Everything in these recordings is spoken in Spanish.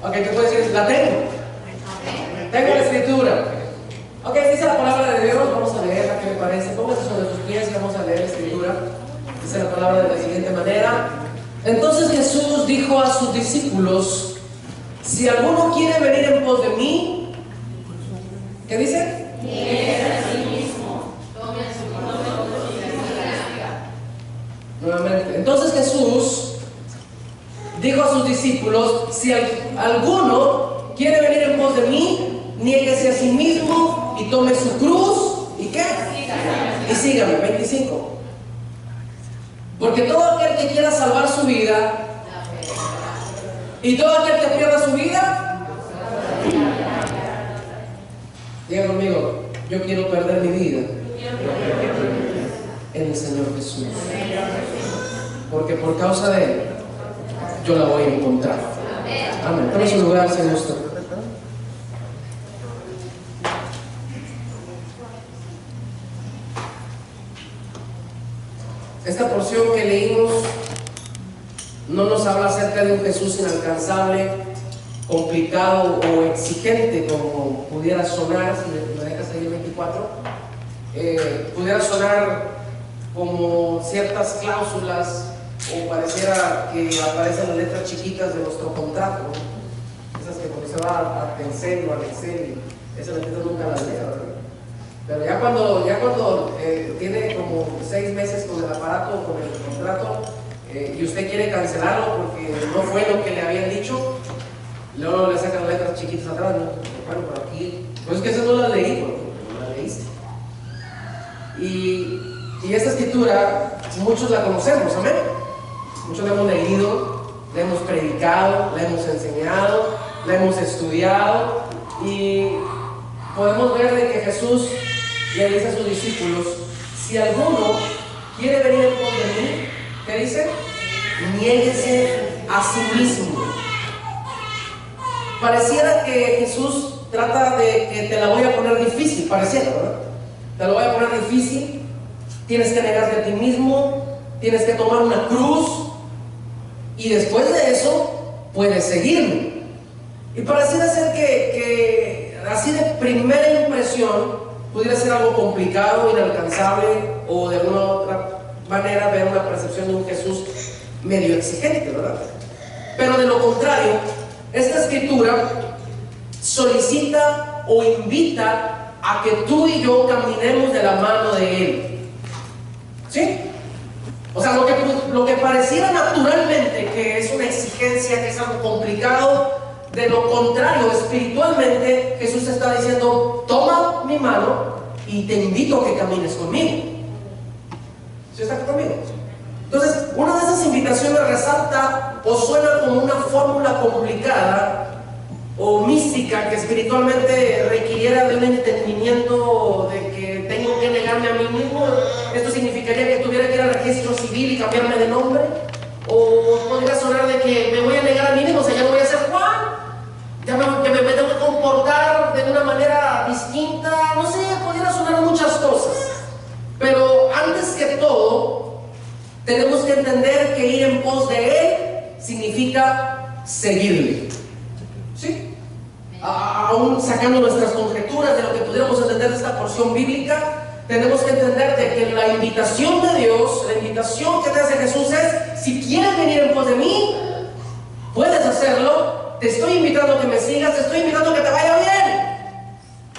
Ok, ¿qué puede decir? La tengo. Tengo la escritura. Ok, dice la palabra de Dios. Vamos a leerla, ¿qué le parece? Póngase sobre sus pies y vamos a leer la escritura. Dice la palabra de la siguiente manera. Entonces Jesús dijo a sus discípulos: si alguno quiere venir en pos de mí, ¿qué dice? Niegue a sí mismo, tome su cruz y siga. Nuevamente. Entonces Jesús dijo a sus discípulos: si alguno quiere venir en pos de mí, niéguese a sí mismo y tome su cruz. ¿Y qué? Y sígame. 25. Porque todo aquel que quiera salvar su vida, y todo aquel que pierda su vida, diga conmigo: yo quiero perder mi vida en el Señor Jesús, porque por causa de Él yo la voy a encontrar. Amén. Tome su lugar, si gusta. Esta porción que leímos no nos habla acerca de un Jesús inalcanzable, complicado o exigente, como pudiera sonar, si me dejas ahí el 24, pudiera sonar como ciertas cláusulas, o pareciera que aparecen las letras chiquitas de nuestro contrato, ¿no? Esas que cuando se va a Telcel o a Excel, esas letras nunca las leo, ¿verdad? Pero ya cuando tiene como 6 meses con el aparato o con el contrato, y usted quiere cancelarlo porque no fue lo que le habían dicho, luego le sacan letras chiquitas atrás, ¿no? Bueno, por aquí, pues es que eso no la leí, porque no la leíste. Y esta escritura, muchos la conocemos, amén. Muchos la hemos leído, la hemos predicado, la hemos enseñado, la hemos estudiado, y podemos ver de que Jesús le dice a sus discípulos: si alguno quiere venir en pos de mí, ¿qué dice? Niéguese a sí mismo. Pareciera que Jesús trata de que te la voy a poner difícil, pareciera, ¿verdad? Te lo voy a poner difícil, tienes que negarte a ti mismo, tienes que tomar una cruz, y después de eso puedes seguirme. Y pareciera ser que así de primera impresión pudiera ser algo complicado, inalcanzable, o de alguna otra manera ver una percepción de un Jesús medio exigente, ¿verdad? Pero de lo contrario, esta escritura solicita o invita a que tú y yo caminemos de la mano de Él. ¿Sí? O sea, lo que pareciera naturalmente que es una exigencia, que es algo complicado, de lo contrario, espiritualmente, Jesús te está diciendo: toma mi mano y te invito a que camines conmigo. ¿Sí está conmigo? Entonces, una de esas invitaciones resalta o suena como una fórmula complicada o mística que espiritualmente requiriera de un entendimiento de que tengo que negarme a mí mismo. Esto significaría que tuviera que ir al registro civil y cambiarme de nombre. O podría sonar de que me voy a negar a mí mismo, o sea, ya no voy a ser Juan, ya me tengo que comportar de una manera distinta, no sé, pudiera sonar muchas cosas. Pero antes que todo, tenemos que entender que ir en pos de Él significa seguirle. ¿Sí? Aún sacando nuestras conjeturas de lo que pudiéramos entender de esta porción bíblica, tenemos que entender de que la invitación de Dios, la invitación que te hace Jesús es: si quieres venir en pos de mí, puedes hacerlo. Te estoy invitando a que me sigas, te estoy invitando a que te vaya bien.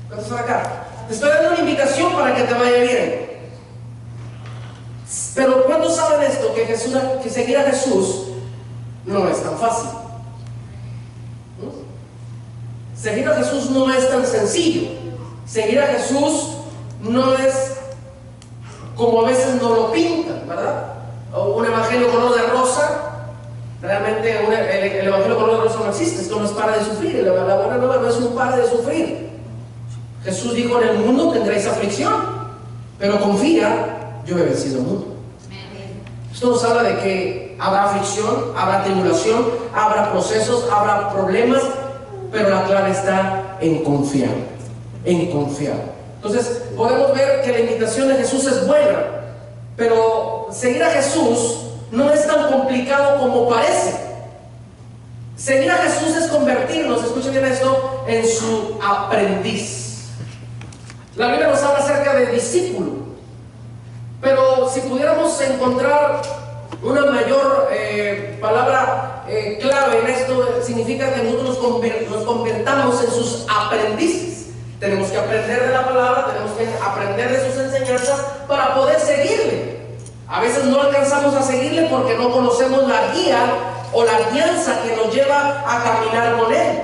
¿Cuántos están acá? Te estoy dando una invitación para que te vaya bien. Pero ¿cuántos saben esto? Que seguir a Jesús no es tan fácil. Seguir a Jesús no es tan sencillo. Seguir a Jesús no es como a veces nos lo pintan, ¿verdad? O un evangelio color de rosa. Realmente el evangelio color de rosa no existe. Esto no es para de sufrir. La buena nueva no es un para de sufrir. Jesús dijo: en el mundo tendréis aflicción, pero confía, yo he vencido el mundo. Esto nos habla de que habrá aflicción, habrá tribulación, habrá procesos, habrá problemas, pero la clave está en confiar, en confiar. Entonces podemos ver que la invitación de Jesús es buena, pero seguir a Jesús no es tan complicado como parece. Seguir a Jesús es convertirnos, escuchen bien esto, en su aprendiz. La Biblia nos habla acerca de discípulo, pero si pudiéramos encontrar una mayor palabra clave en esto, significa que nosotros nos convertamos en sus aprendices. Tenemos que aprender de la palabra, tenemos que aprender de sus enseñanzas para poder seguirle. A veces no alcanzamos a seguirle porque no conocemos la guía o la guianza que nos lleva a caminar con Él.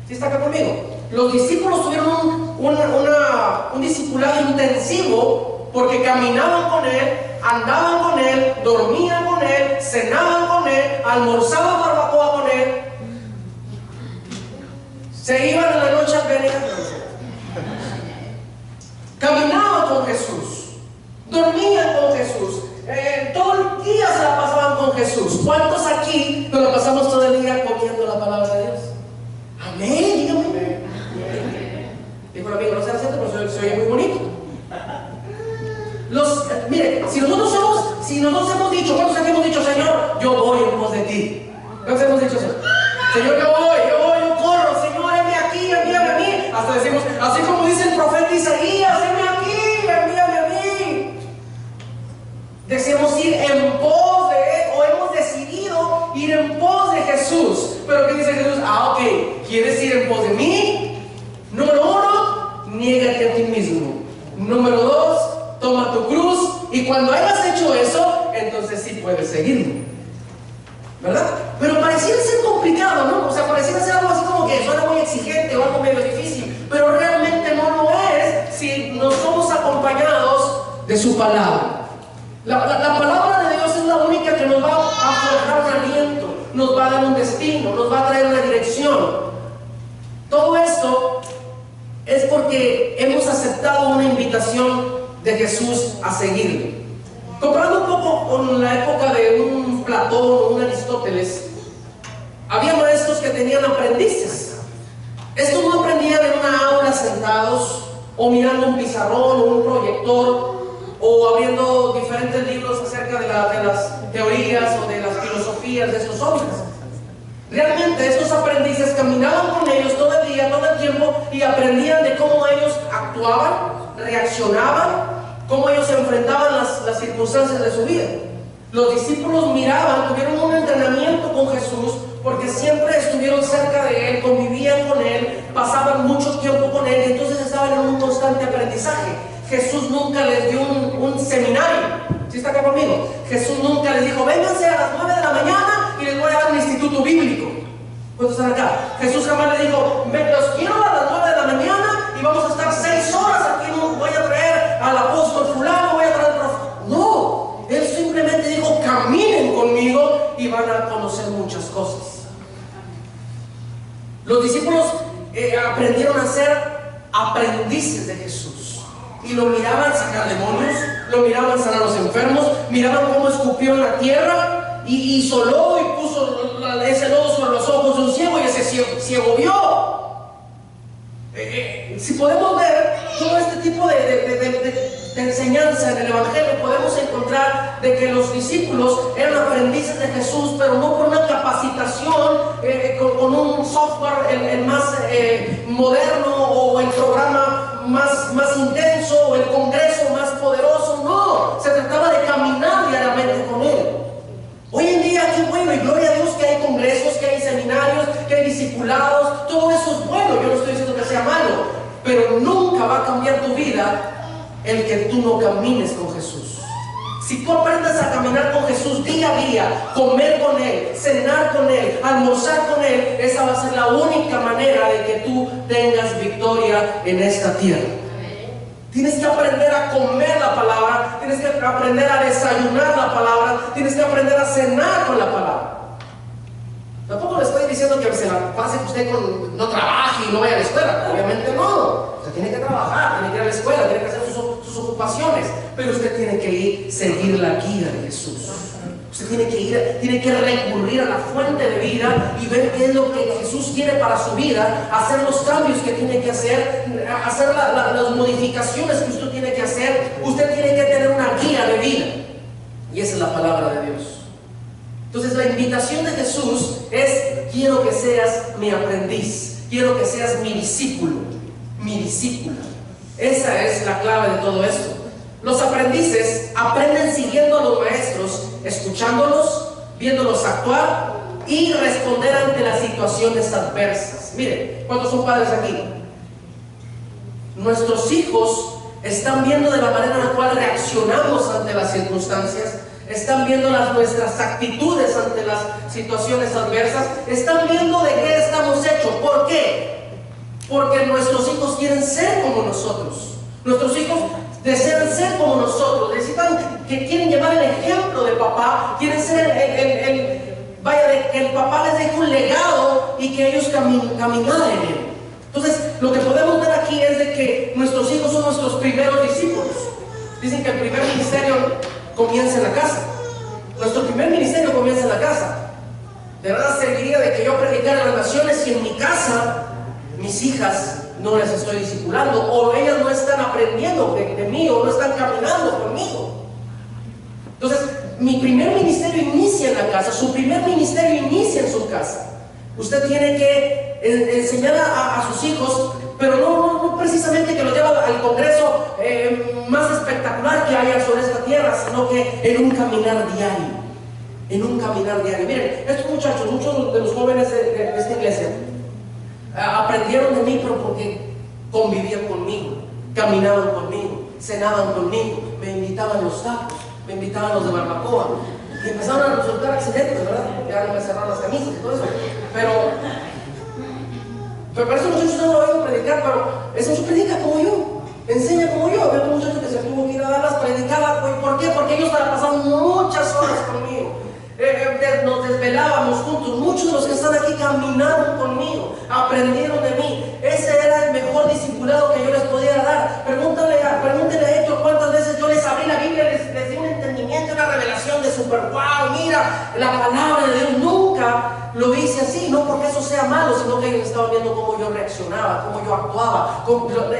¿Sí está acá conmigo? Los discípulos tuvieron un discipulado intensivo porque caminaban con Él, andaban con Él, dormían con Él, cenaban con Él, almorzaban barbacoa con Él, se iban en la noche a venir, caminaban con Jesús, dormían con Jesús, todo el día se la pasaban con Jesús. ¿Cuántos aquí nos la pasamos todo el día comiendo la palabra de Dios? Amén, dígame. Dijo el amigo, no se hace, pero se oye muy bonito. Mire, si nosotros hemos dicho, ¿cuántos aquí hemos dicho, Señor, yo voy en pos de ti? ¿Cuántos hemos dicho eso? Señor, yo corro, Señor, envíame aquí, envíame a mí. Hasta decimos, así como dice el profeta Isaías, envíame aquí, envíame a mí. Deseamos ir en pos de Él, o hemos decidido ir en pos de Jesús. Pero ¿qué dice Jesús? Ok, ¿quieres ir en pos de mí? Número 1, niégate a ti mismo. Número 2, toma tu cruz, y cuando hayas hecho eso, entonces sí puedes seguirme, ¿verdad? Pero pareciera ser complicado, ¿no? O sea, pareciera ser algo así como que suena muy exigente o algo medio difícil, pero realmente no lo es si nos somos acompañados de su palabra. La palabra de Dios es la única que nos va a forjar un aliento, nos va a dar un destino, nos va a traer una dirección. Todo esto es porque hemos aceptado una invitación de Jesús a seguirle. Comparando un poco con la época de un Platón o un Aristóteles, había maestros que tenían aprendices. Estos no aprendían en una aula sentados o mirando un pizarrón o un proyector o abriendo diferentes libros acerca de las teorías o de las filosofías de estos hombres. Realmente estos aprendices caminaban con ellos todo el día, todo el tiempo, y aprendían de cómo ellos actuaban, reaccionaban, cómo ellos enfrentaban las circunstancias de su vida. Los discípulos miraban, tuvieron un entrenamiento con Jesús porque siempre estuvieron cerca de Él, convivían con Él, pasaban mucho tiempo con Él, y entonces estaban en un constante aprendizaje. Jesús nunca les dio un seminario. ¿Sí está acá conmigo? Jesús nunca les dijo, vénganse a las 9 de la mañana y les voy a dar un instituto bíblico. ¿Cuántos están acá? Jesús jamás les dijo, los quiero a las 9 de la mañana y vamos a estar 6 horas aquí, voy a traer al apóstol fulano, voy a traer al profeta. No, Él simplemente dijo, caminen conmigo y van a conocer muchas cosas. Los discípulos aprendieron a ser aprendices de Jesús. Y lo miraban sacar demonios, lo miraban sanar a los enfermos, miraban cómo escupió en la tierra y hizo lodo y puso ese lodo sobre los ojos de un ciego, y ese ciego vio. Si podemos ver todo este tipo de enseñanza en el Evangelio, podemos encontrar de que los discípulos eran aprendices de Jesús, pero no por una capacitación con un software el más moderno, o el programa más intenso, o el congreso más poderoso. No, se trataba de caminar diariamente con Él. Hoy en día, qué bueno, y gloria a Dios que hay congresos, que hay seminarios, que hay discipulados. Todo eso es bueno, yo no estoy diciendo que sea malo, pero nunca va a cambiar tu vida el que tú no camines con Jesús. Si tú aprendes a caminar con Jesús día a día, comer con Él, cenar con Él, almorzar con Él, esa va a ser la única manera de que tú tengas victoria en esta tierra. Tienes que aprender a comer la palabra, tienes que aprender a desayunar la palabra, tienes que aprender a cenar con la palabra. Tampoco le estoy diciendo que se la pase usted no trabaje y no vaya a la escuela. Obviamente no. Usted tiene que trabajar, tiene que ir a la escuela, tiene que hacer sus ocupaciones. Pero usted tiene que seguir la guía de Jesús. Usted tiene que recurrir a la fuente de vida y ver qué es lo que Jesús quiere para su vida, hacer los cambios que tiene que hacer las modificaciones que usted tiene que hacer. Usted tiene que tener una guía de vida, y esa es la palabra de Dios. Entonces la invitación de Jesús es: quiero que seas mi aprendiz, quiero que seas mi discípulo, mi discípula. Esa es la clave de todo esto. Los aprendices aprenden siguiendo a los maestros, escuchándolos, viéndolos actuar y responder ante las situaciones adversas. Miren, ¿cuántos son padres aquí? Nuestros hijos están viendo de la manera en la cual reaccionamos ante las circunstancias, están viendo nuestras actitudes ante las situaciones adversas, están viendo de qué estamos hechos. ¿Por qué? Porque nuestros hijos quieren ser como nosotros. Nuestros hijos desean ser como nosotros, que quieren llevar el ejemplo de papá, quieren ser de que el papá les deje un legado y que ellos caminar en él. Entonces, lo que podemos ver aquí es de que nuestros hijos son nuestros primeros discípulos. Dicen que el primer ministerio comienza en la casa. Nuestro primer ministerio comienza en la casa. De verdad serviría de que yo predicara en las naciones si en mi casa mis hijas no les estoy discipulando, o ellas no están aprendiendo de mí, o no están caminando conmigo. Entonces, mi primer ministerio inicia en la casa, su primer ministerio inicia en su casa. Usted tiene que enseñar a sus hijos, pero no precisamente que los lleve al congreso más espectacular que haya sobre esta tierra, sino que en un caminar diario. En un caminar diario. Miren, estos muchachos, muchos de los jóvenes de esta iglesia, aprendieron de mí, pero porque convivían conmigo, caminaban conmigo, cenaban conmigo, me invitaban a los tacos, me invitaban a los de barbacoa, y empezaron a resultar accidentes, ¿verdad? Ya no me cerraron las camisas y todo eso, pero esos muchachos no lo oigo predicar, pero ese muchacho predica como yo, enseña como yo. Veo un muchacho que se tuvo que ir a Dallas, predicaba. ¿Por qué? Porque ellos pasaban muchas horas conmigo. Nos desvelábamos juntos. Muchos de los que están aquí caminaron conmigo, aprendieron de mí. Ese era el mejor discipulado que yo les podía dar. Pregúntele a Héctor cuántas veces yo les abrí la Biblia, les di un entendimiento, una revelación de super wow, mira, la palabra de Dios. Nunca lo hice así, no porque eso sea malo, sino que ellos estaban viendo cómo yo reaccionaba, cómo yo actuaba.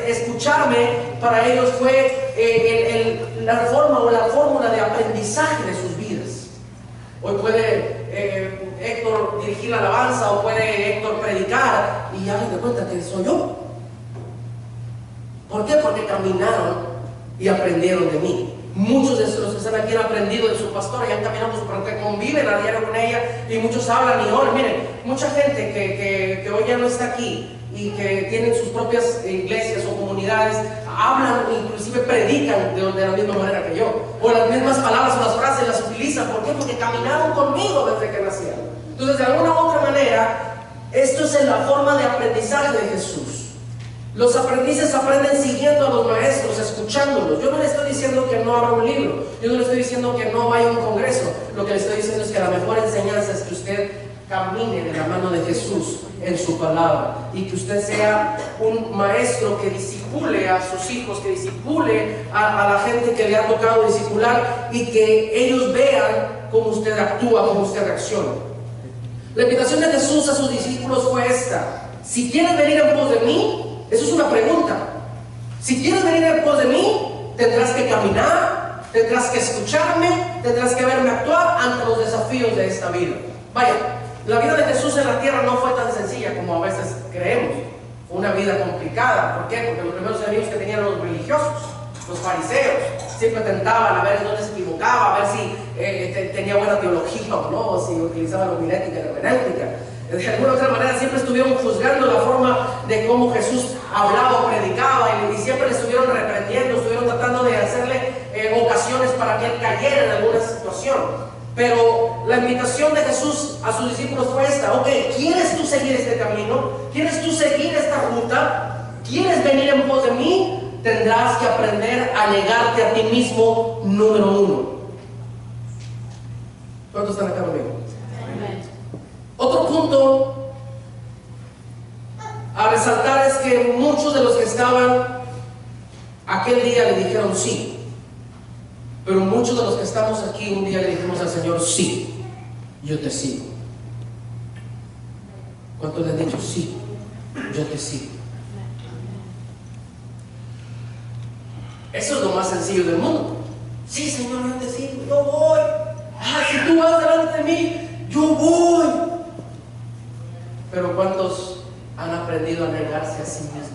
Escucharme para ellos fue la forma o la fórmula de aprendizaje de sus vidas. Hoy puede Héctor dirigir la alabanza, o puede Héctor predicar, y hagan de cuenta que soy yo. ¿Por qué? Porque caminaron y aprendieron de mí. Muchos de los que están aquí han aprendido de su pastora, ya caminamos porque conviven a diario con ella, y muchos hablan y oran. Miren, mucha gente que hoy ya no está aquí y que tienen sus propias iglesias o comunidades, hablan, inclusive predican de la misma manera que yo, o las mismas palabras o las frases las utilizan. ¿Por qué? Porque caminaron conmigo desde que nacieron. Entonces, de alguna u otra manera, esto es en la forma de aprendizaje de Jesús. Los aprendices aprenden siguiendo a los maestros, escuchándolos. Yo no le estoy diciendo que no abra un libro, yo no le estoy diciendo que no vaya a un congreso. Lo que le estoy diciendo es que la mejor enseñanza es que usted camine de la mano de Jesús en su palabra, y que usted sea un maestro que discipule a sus hijos, que discipule a la gente que le ha tocado discipular, y que ellos vean cómo usted actúa, cómo usted reacciona. La invitación de Jesús a sus discípulos fue esta: si quieres venir en pos de mí, eso es una pregunta. Si quieres venir en pos de mí, tendrás que caminar, tendrás que escucharme, tendrás que verme actuar ante los desafíos de esta vida. Vaya, la vida de Jesús en la tierra no fue tan sencilla como a veces creemos. Fue una vida complicada. ¿Por qué? Porque los primeros enemigos que tenían los religiosos, los fariseos, siempre tentaban a ver dónde se equivocaba, a ver si tenía buena teología o no, o si utilizaba la homilética y la hermenéutica. De alguna otra manera siempre estuvieron juzgando la forma de cómo Jesús hablaba o predicaba, y siempre le estuvieron reprendiendo, estuvieron tratando de hacerle ocasiones para que él cayera en alguna situación. Pero la invitación de Jesús a sus discípulos fue esta: ok, ¿quieres tú seguir este camino? ¿Quieres tú seguir esta ruta? ¿Quieres venir en pos de mí? Tendrás que aprender a negarte a ti mismo, número uno. ¿Cuántos están acá conmigo? Otro punto a resaltar es que muchos de los que estaban aquel día le dijeron sí. Pero muchos de los que estamos aquí un día le dijimos al Señor: sí, yo te sigo. ¿Cuántos le han dicho sí, yo te sigo? Eso es lo más sencillo del mundo. Sí, Señor, yo te sigo, yo voy. Si tú vas delante de mí, yo voy. Pero ¿cuántos han aprendido a negarse a sí mismos?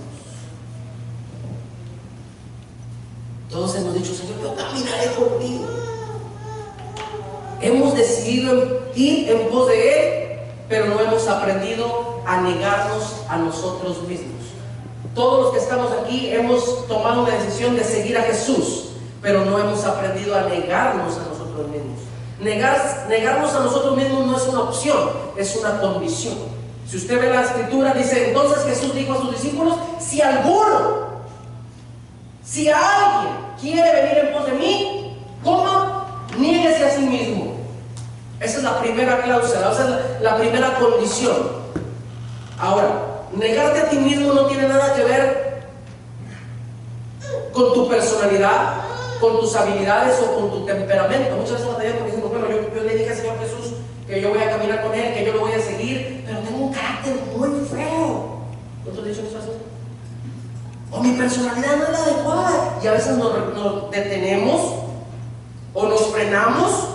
Todos hemos dicho: Señor, yo caminaré contigo. Hemos decidido ir en pos de Él, pero no hemos aprendido a negarnos a nosotros mismos. Todos los que estamos aquí hemos tomado una decisión de seguir a Jesús, pero no hemos aprendido a negarnos a nosotros mismos. Negarnos a nosotros mismos no es una opción, es una condición. Si usted ve la escritura, dice: entonces Jesús dijo a sus discípulos: si alguien quiere venir en pos de mí, ¿cómo? Niéguese a sí mismo. Esa es la primera cláusula, esa es la primera condición. Ahora, negarte a ti mismo no tiene nada que ver con tu personalidad, con tus habilidades o con tu temperamento. Muchas veces batallamos porque decimos: bueno, yo le dije al Señor Jesús que yo voy a caminar con Él, que yo lo voy a seguir, pero tengo un carácter muy feo. ¿No te has dicho eso así? O mi personalidad no es la adecuada. Y a veces nos detenemos o nos frenamos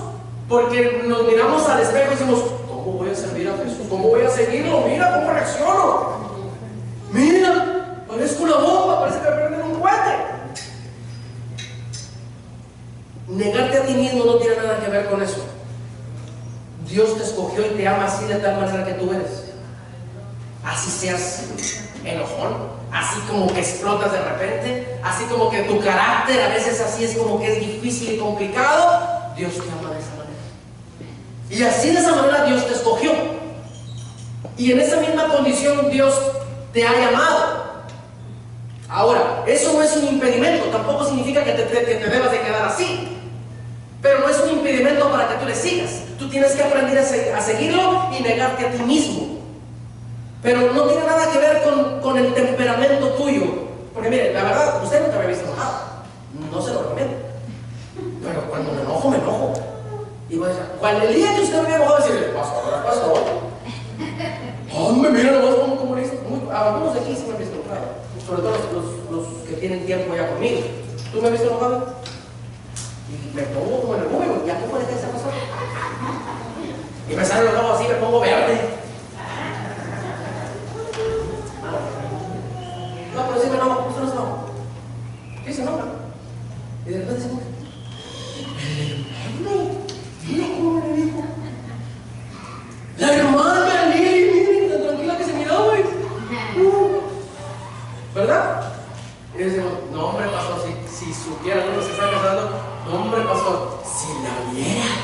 porque nos miramos al espejo y decimos: ¿cómo voy a servir a Jesús? ¿Cómo voy a seguirlo? Mira cómo reacciono. Mira, parezco una bomba, parece que me prenden un cohete. Negarte a ti mismo no tiene nada que ver con eso. Dios te escogió y te ama así, de tal manera que tú eres. Así seas enojón, así como que explotas de repente, así como que tu carácter a veces así es como que es difícil y complicado. Dios te ama de esa manera. Y así de esa manera Dios te escogió. Y en esa misma condición Dios te ha llamado. Ahora, eso no es un impedimento, tampoco significa que te debas de quedar así. Pero no es un impedimento para que tú le sigas. Tú tienes que aprender a seguirlo y negarte a ti mismo. Pero no tiene nada que ver con el temperamento tuyo. Porque mire, la verdad, usted nunca me ha visto enojado. No se lo recomiendo. Pero cuando me enojo, me enojo. Y voy a decir: cuando el día que usted me enojó, decirle: pastor. Hombre, mira nomás cómo le dice. Algunos de aquí sí me han visto enojado. Sobre todo los que tienen tiempo ya conmigo. ¿Tú me has visto enojado? Y me pongo como en el juego. ¿Ya qué puede que esa cosa? Y me salen los ojos así, me pongo verde. No, pero sí me enojo. ¿Usted no se enoja? Sí se enoja. Y de repente se enoja. Mira cómo le dijo. La hermana Lili, miren, tan tranquila que se miraba, güey. ¿Verdad? Y decimos: no, hombre, pastor, si supiera uno se está casando, no, hombre, pastor, si la viera.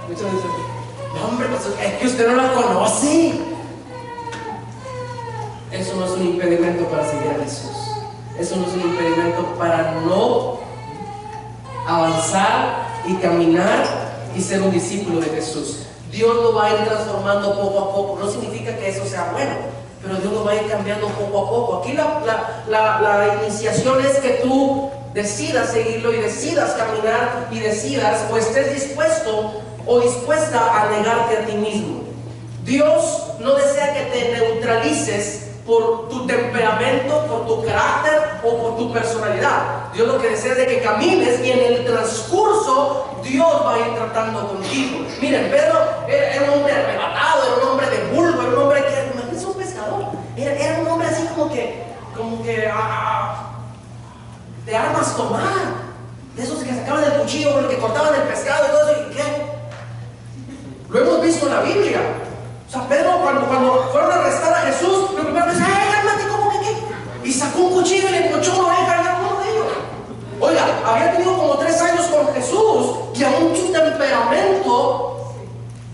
Muchas veces: no, hombre, pastor, es que usted no la conoce. Eso no es un impedimento para seguir a Jesús. Eso no es un impedimento para no avanzar y caminar y ser un discípulo de Jesús. Dios lo va a ir transformando poco a poco. No significa que eso sea bueno, pero Dios lo va a ir cambiando poco a poco. Aquí la iniciación es que tú decidas seguirlo y decidas caminar y decidas o estés dispuesto o dispuesta a negarte a ti mismo. Dios no desea que te neutralices por tu temperamento, por tu carácter o por tu personalidad. Dios lo que desea es de que camines y en el transcurso Dios va a ir tratando contigo. Miren, Pedro era un hombre arrebatado, era un hombre de bulbo, era un hombre que, imagínense, un pescador. Era un hombre así como que de armas tomar, de esos que sacaban el cuchillo con el que cortaban el pescado y todo eso. ¿Y qué? Lo hemos visto en la Biblia. O sea, Pedro, cuando fueron a arrestar a Jesús, lo primero que dice: ¡ay, cálmate! ¿Cómo que qué? Y sacó un cuchillo y le encochó una oreja a uno de ellos. Oiga, había tenido como 3 años con Jesús y aún su temperamento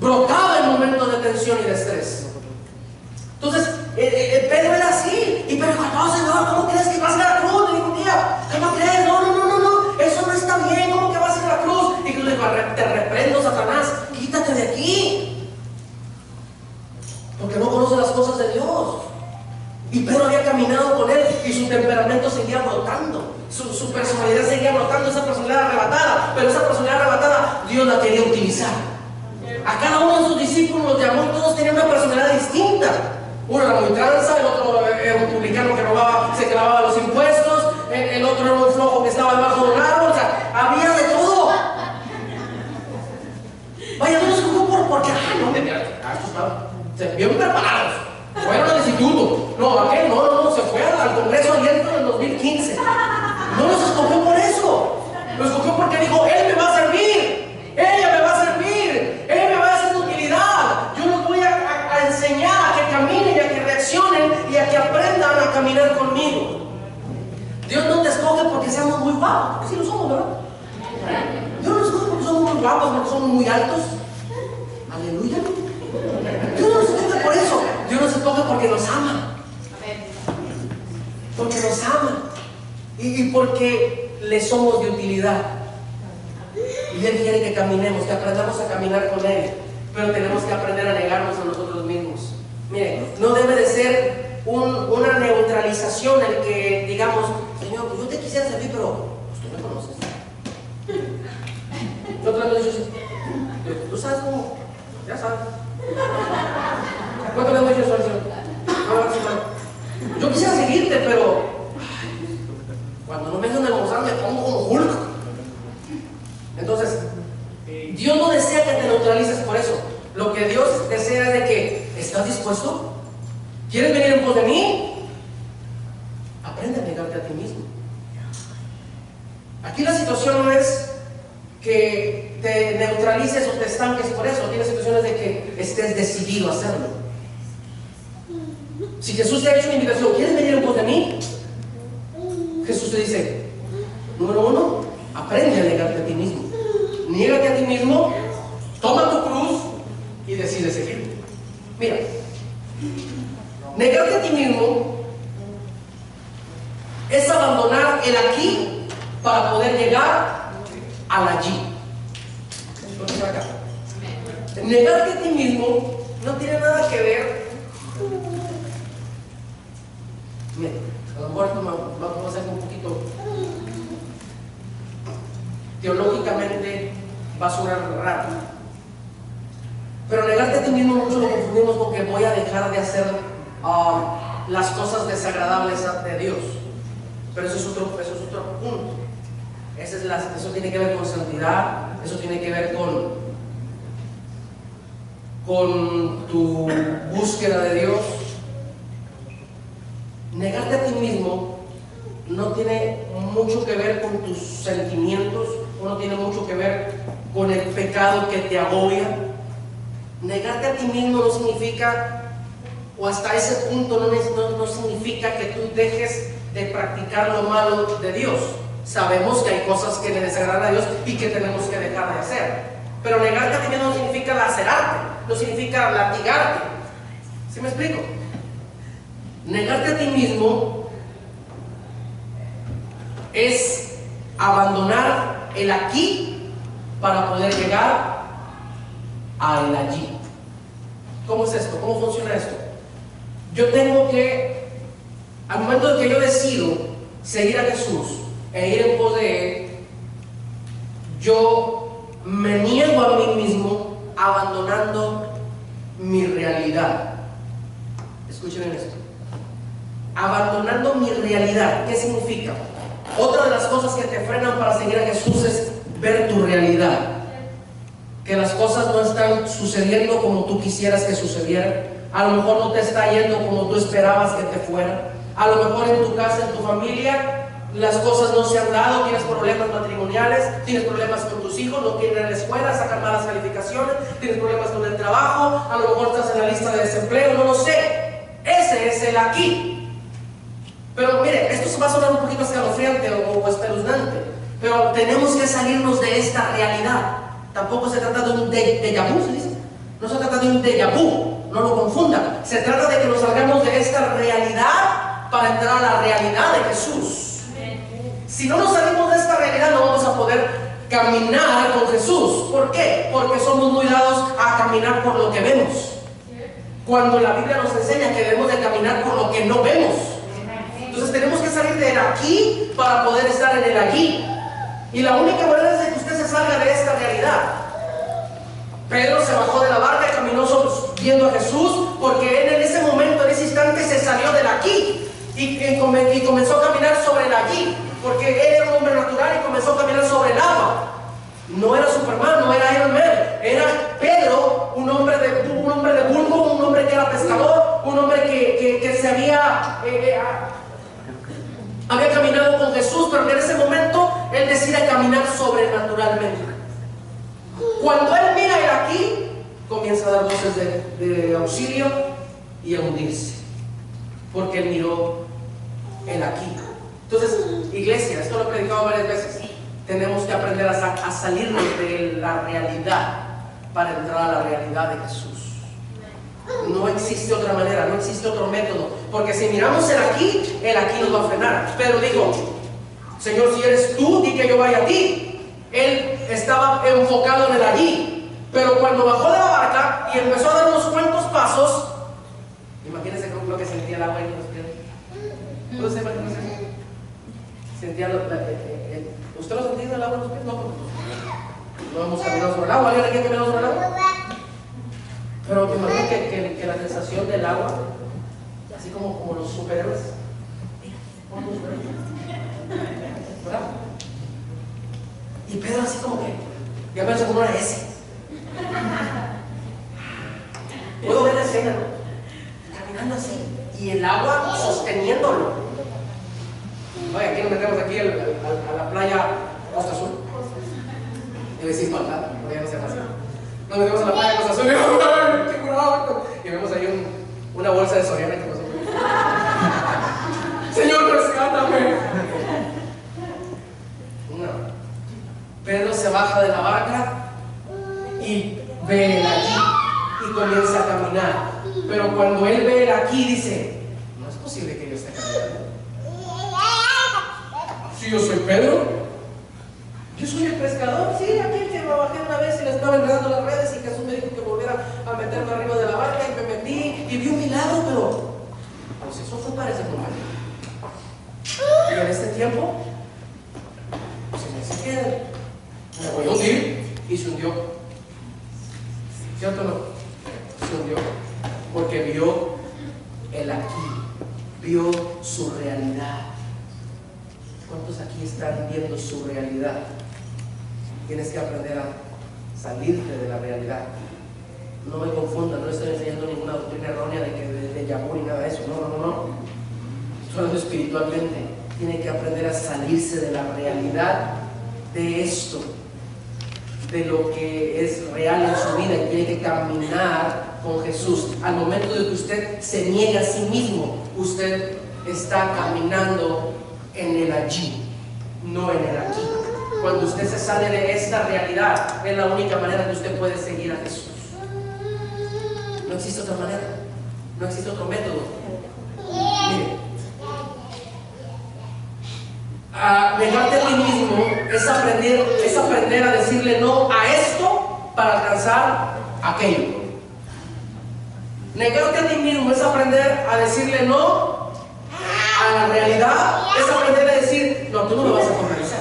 brotaba en momentos de tensión y de estrés. Entonces, Pedro era así. Y Pedro dijo: no, Señor, ¿cómo crees que vas a la cruz? Le dijo un día: ¿cómo crees? No, eso no está bien. ¿Cómo que vas a ir a la cruz? Y Jesús le dijo: te reprendo, Satanás, quítate de aquí. Porque no conoce las cosas de Dios. Y Pedro había caminado con él y su temperamento seguía brotando, su personalidad seguía brotando, esa personalidad arrebatada. Pero esa personalidad arrebatada Dios la quería utilizar. A cada uno de sus discípulos los llamó y todos tenían una personalidad distinta. Uno era muy tranza, el otro era un publicano que robaba, se clavaba los impuestos, el otro era un flojo que estaba debajo de un árbol. O sea, había de todo. Vaya, no nos jugó porque, no, esto está Bien preparados. Fueron al instituto. No, ¿a qué? No, se fue al Congreso abierto en el 2015. No los escogió por eso. Los escogió porque dijo, Él me va a servir. Ella me va a servir. Él me va a hacer de utilidad. Yo los voy a enseñar a que caminen y a que reaccionen y a que aprendan a caminar conmigo. Dios no te escoge porque seamos muy guapos. Porque sí lo somos, ¿verdad? Dios no nos escoge porque somos muy guapos, porque somos muy altos. Aleluya. Dios no nos escoge por eso. Dios nos escoge porque nos ama. Porque nos ama. Y porque le somos de utilidad. Y Él quiere que caminemos, que aprendamos a caminar con Él. Pero tenemos que aprender a negarnos a nosotros mismos. Miren, no debe de ser una neutralización el que digamos, Señor, pues yo te quisiera servir, pero pues tú me conoces. Yo otra vez dicho, tú sabes cómo, ya sabes. ¿Cuánto le hemos dicho eso al Señor? Yo quisiera seguirte, pero cuando no me dejan almorzar me pongo como Hulk. Entonces, Dios no desea que te neutralices por eso. Lo que Dios desea es de que, ¿estás dispuesto? ¿Quieres venir en pos de mí? Aprende a negarte a ti mismo. Aquí la situación no es que te neutralices o te estanques por eso. Aquí la situación es de que estés decidido a hacerlo. Si Jesús te ha hecho una invitación, ¿quieres venir en pos de mí? Jesús te dice, número 1, aprende a negarte a ti mismo. Niégate a ti mismo, toma tu cruz y decide seguirme. Mira, negarte a ti mismo es abandonar el aquí para poder llegar al allí. Negarte a ti mismo no tiene nada que ver. Mira, a lo mejor vamos a hacer un poquito teológicamente va a sonar raro, pero negarte a ti mismo mucho lo confundimos con que voy a dejar de hacer las cosas desagradables de Dios. Pero eso es otro punto. Eso tiene que ver con santidad, eso tiene que ver con tu búsqueda de Dios. Negarte a ti mismo no tiene mucho que ver con tus sentimientos, o no tiene mucho que ver con el pecado que te agobia. Negarte a ti mismo no significa, o hasta ese punto no significa que tú dejes de practicar lo malo de Dios. Sabemos que hay cosas que le desagradan a Dios y que tenemos que dejar de hacer. Pero negarte a ti mismo no significa lacerarte, no significa latigarte. ¿Sí me explico? Negarte a ti mismo es abandonar el aquí para poder llegar al allí. ¿Cómo es esto? ¿Cómo funciona esto? Yo tengo que, al momento de que yo decido seguir a Jesús e ir en pos de Él, yo me niego a mí mismo abandonando mi realidad. Escuchen esto. Abandonando mi realidad. ¿Qué significa? Otra de las cosas que te frenan para seguir a Jesús es ver tu realidad. Que las cosas no están sucediendo como tú quisieras que sucedieran. A lo mejor no te está yendo como tú esperabas que te fuera. A lo mejor en tu casa, en tu familia, las cosas no se han dado. Tienes problemas matrimoniales, tienes problemas con tus hijos, no quieren ir a la escuela, sacan malas calificaciones, tienes problemas con el trabajo, a lo mejor estás en la lista de desempleo, no lo sé. Ese es el aquí. Pero mire, esto se va a sonar un poquito escalofriante o espeluznante, pero tenemos que salirnos de esta realidad. Tampoco se trata de un déjà vu, ¿se dice? No se trata de un déjà vu, no lo confundan. Se trata de que nos salgamos de esta realidad para entrar a la realidad de Jesús. Si no nos salimos de esta realidad, no vamos a poder caminar con Jesús. ¿Por qué? Porque somos muy dados a caminar por lo que vemos, cuando la Biblia nos enseña que debemos de caminar por lo que no vemos. Entonces tenemos que salir del aquí para poder estar en el allí. Y la única manera es de que usted se salga de esta realidad. Pedro se bajó de la barca y caminó viendo a Jesús, porque él en ese momento, en ese instante, se salió del aquí y comenzó a caminar sobre el allí, porque él era un hombre natural y comenzó a caminar sobre el agua. No era Superman, no era Iron Man, era Pedro, un hombre de vulgo, un hombre que era pescador, un hombre que se había caminado con Jesús, pero que en ese momento él decide caminar sobrenaturalmente. Cuando él mira el aquí, comienza a dar voces de auxilio y a hundirse, porque él miró el aquí. Entonces, iglesia, esto lo he predicado varias veces. Tenemos que aprender a salirnos de la realidad para entrar a la realidad de Jesús. No existe otra manera, no existe otro método, porque si miramos el aquí nos va a frenar. Pero dijo: Señor, si eres tú, di que yo vaya a ti. Él estaba enfocado en el allí, pero cuando bajó de la barca y empezó a dar unos cuantos pasos, imagínense lo que sentía el agua en los pies. ¿Puede ser? Sentía ¿usted lo sentía el agua en los pies? No hemos caminado sobre el agua. ¿Alguien aquí ha caminado sobre el agua? Pero me imagino que la sensación del agua, así como los superhéroes, ¿verdad? Y Pedro así como que, ya me como una S. Puedo ver la escena, ¿no? Caminando así, y el agua sosteniéndolo. Oye, aquí nos metemos aquí a la playa Costa Azul. Debe decir falta, porque ya no se pasa. Nos metemos a la playa Costa Azul y ¡qué curado! Y vemos ahí una bolsa de Soriana que pasó. Señor, rescátame. No. Pedro se baja de la barca y ve el aquí y comienza a caminar. Pero cuando él ve el aquí, dice: no es posible que yo esté caminando. Si yo soy Pedro, yo soy el pescador, sí, aquel que me bajé una vez y le estaba enredando las redes y Jesús me dijo que volviera a meterme arriba de la barca y me metí y vi un milagro, pero pues eso fue para ese momento. Y en este tiempo se me dice que me voy a hundir, y se hundió. ¿Cierto o no? Se hundió porque vio el aquí, vio su realidad. ¿Cuántos aquí están viendo su realidad? Tienes que aprender a salirte de la realidad. No me confundan, no estoy enseñando ninguna doctrina errónea de Yahoo ni nada de eso. No. Estoy hablando espiritualmente. Tiene que aprender a salirse de la realidad de esto, de lo que es real en su vida, y tiene que caminar con Jesús. Al momento de que usted se niega a sí mismo, usted está caminando en el allí, no en el aquí. Cuando usted se sale de esta realidad, es la única manera que usted puede seguir a Jesús. No existe otra manera, no existe otro método. Mire, negarte a ti mismo es aprender a decirle no a esto para alcanzar aquello. Negarte a ti mismo es aprender a decirle no a la realidad, es aprender a decir: no, tú no me vas a convencer.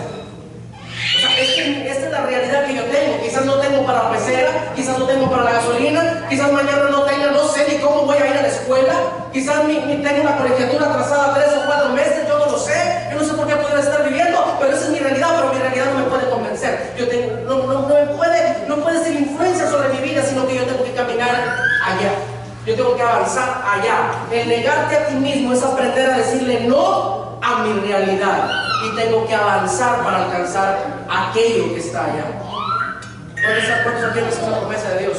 O sea, esta es la realidad que yo tengo. Quizás no tengo para la pecera, quizás no tengo para la gasolina, quizás mañana no tenga, no sé ni cómo voy a ir a la escuela, quizás tengo una colegiatura atrasada 3 o 4 meses, yo no lo sé, yo no sé por qué puedo estar viviendo, pero esa es mi realidad, pero mi realidad no me puede convencer. No puede ser influencia sobre mi vida, sino que yo tengo que caminar allá. Yo tengo que avanzar allá. El negarte a ti mismo es aprender a decirle no a mi realidad, y tengo que avanzar para alcanzar aquello que está allá. ¿Cuántos aquí es una promesa de Dios?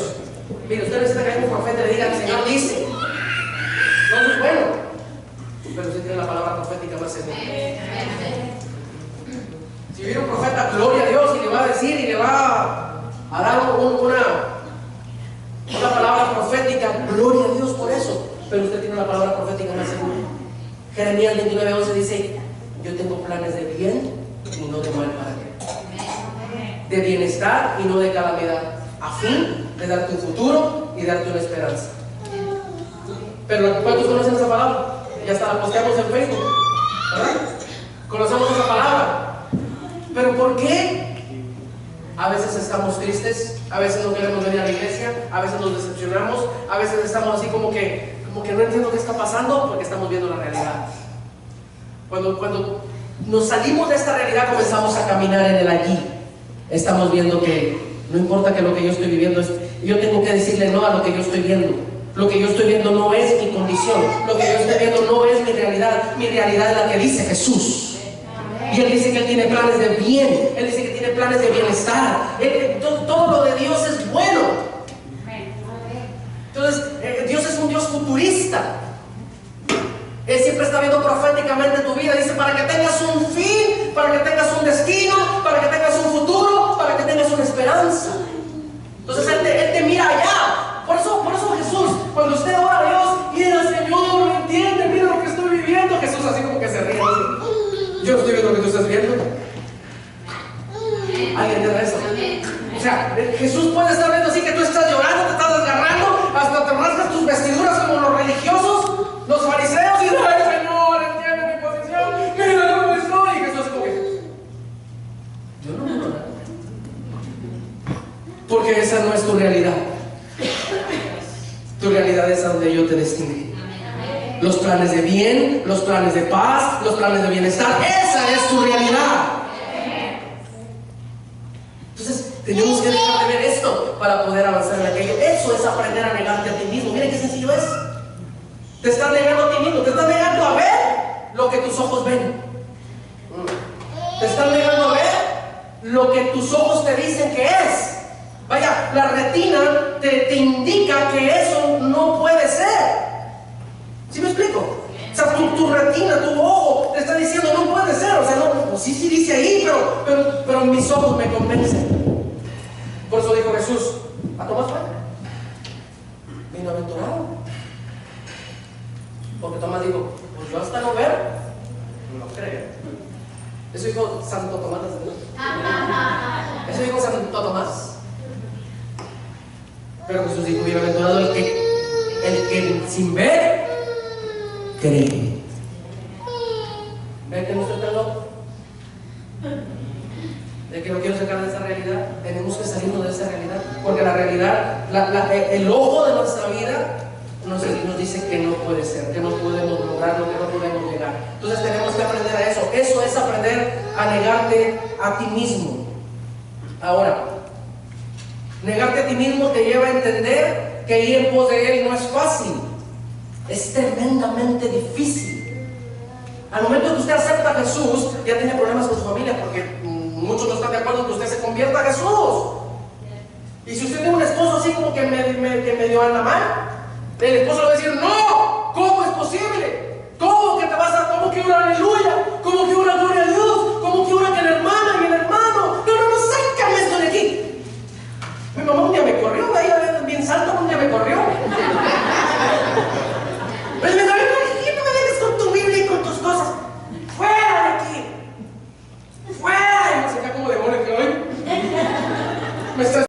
Mire, usted necesita que haya un profeta y le diga: el Señor dice. No es bueno, pero usted tiene la palabra profética más segura. Si viene un profeta, gloria a Dios, y le va a decir y le va a dar una palabra profética, gloria a Dios por eso, pero usted tiene una palabra profética más segura. Jeremías 29:11 dice: yo tengo planes de bien y no de mal para ti, de bienestar y no de calamidad, a fin de darte un futuro y darte una esperanza. Pero ¿cuántos conocen esa palabra? Ya hasta la posteamos en Facebook, ¿verdad? Conocemos esa palabra. Pero ¿por qué? A veces estamos tristes, a veces no queremos venir a la iglesia, a veces nos decepcionamos, a veces estamos así como que no entiendo qué está pasando, porque estamos viendo la realidad. Cuando nos salimos de esta realidad, comenzamos a caminar en el allí. estamos viendo que no importa que lo que yo estoy viviendo yo tengo que decirle no a lo que yo estoy viendo. Lo que yo estoy viendo no es mi condición, lo que yo estoy viendo no es mi realidad es la que dice Jesús. Y Él dice que Él tiene planes de bien, Él dice que tiene planes de bienestar. Todo lo de Dios es bueno. Entonces, Dios es un Dios futurista. Él siempre está viendo proféticamente tu vida. Dice, para que tengas un fin, para que tengas un destino, para que tengas un futuro, para que tengas una esperanza. Entonces Él te mira allá. Por eso Jesús, cuando usted ora a Dios, mira, Señor, ¿me entiende? Mira lo que estoy viviendo. Jesús así como que se ríe. Yo no estoy viendo lo que tú estás viendo. ¿Alguien entiende eso? O sea, Jesús puede estar viendo así que tú estás llorando, te estás desgarrando, hasta te rasgas tus vestiduras como los religiosos, los fariseos, y ay, Señor, entiende mi posición, mira cómo estoy. Y Jesús como que yo no veo nada. Porque esa no es tu realidad. Tu realidad es a donde yo te destiné. Los planes de bien, los planes de paz, los planes de bienestar, esa es tu realidad. Entonces tenemos que dejar de ver esto para poder avanzar en aquello. Eso es aprender a negarte a ti mismo. Miren qué sencillo es. Te estás negando a ti mismo, te estás negando a ver lo que tus ojos ven. Te estás negando a ver lo que tus ojos te dicen que es. Vaya, la retina te indica que eso no puede ser. ¿Sí me explico? O sea, tu retina, tu ojo te está diciendo no puede ser. O sea, no, sí dice ahí, pero mis ojos me convencen. Por eso dijo Jesús a Tomás: bienaventurado. Porque Tomás dijo: pues yo hasta no ver, no creo. Eso dijo Santo Tomás. Eso dijo Santo Tomás. Pero Jesús dijo: bienaventurado el que sin ver cree. ¿Ven que no estoy tan loco? De que no quiero sacar de esa realidad. Tenemos que salirnos de esa realidad. Porque la realidad, el ojo de nuestra vida nos dice que no puede ser, que no podemos lograrlo, que no podemos llegar. Entonces tenemos que aprender a eso. Eso es aprender a negarte a ti mismo. Ahora, negarte a ti mismo te lleva a entender que ir en pos de Él no es fácil. Es tremendamente difícil. Al momento que usted acepta a Jesús, ya tiene problemas con su familia, porque muchos no están de acuerdo en que usted se convierta a Jesús. Y si usted tiene un esposo así como que medio anda mal, el esposo le va a decir: no, ¿cómo es posible? ¿Cómo que te vas a, cómo que una aleluya?